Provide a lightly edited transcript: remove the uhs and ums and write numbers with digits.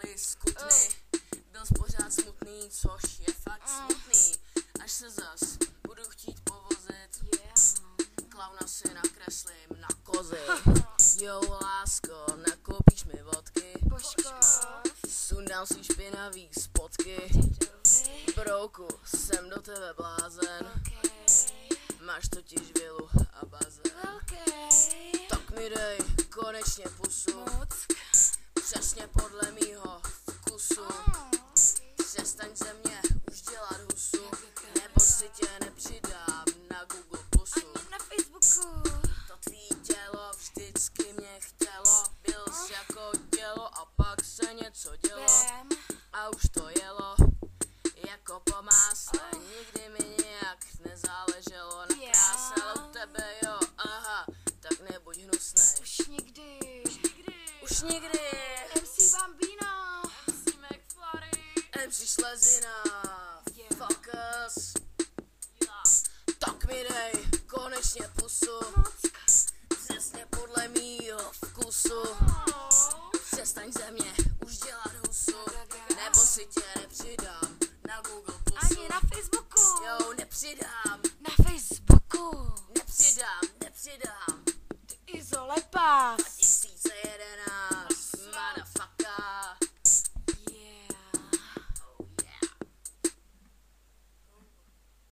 dělali skutny. Byl pořád smutný, což je fakt smutný. Až se zas budu chtít povozit, klauna si nakreslím na kozy. Jo, lásko, nakoupíš mi vodky, sundám si špinavý spotky. Brouku, jsem do tebe blázen, máš totiž vilu a bazén. Tak mi dej konečně pusu, přesně podle mýho vkusu. Přestaň ze mě už dělat husu, nebo si tě nepřidám na Google Plusu. Na Facebooku. To tvý tělo vždycky mě chtělo, byl jsi jako dělo a pak se něco dělo. A už to jelo jako po másle, nikdy mi nějak nezáleželo na kráse, ale u tebe jo, aha, tak nebuď hnusnej. Už nikdy. Už nikdy. MC Bambino. MC McFlurry. MC Slezina. Focus. Tak mi dej konečně pusu, přesně podle mýho vkusu. Přestaň ze mě už dělat husu, nebo si tě nepřidám na Google Plusu. Ani na Facebooku. Jo, nepřidám. Na Facebooku. Nepřidám. Ty Izo, lepás.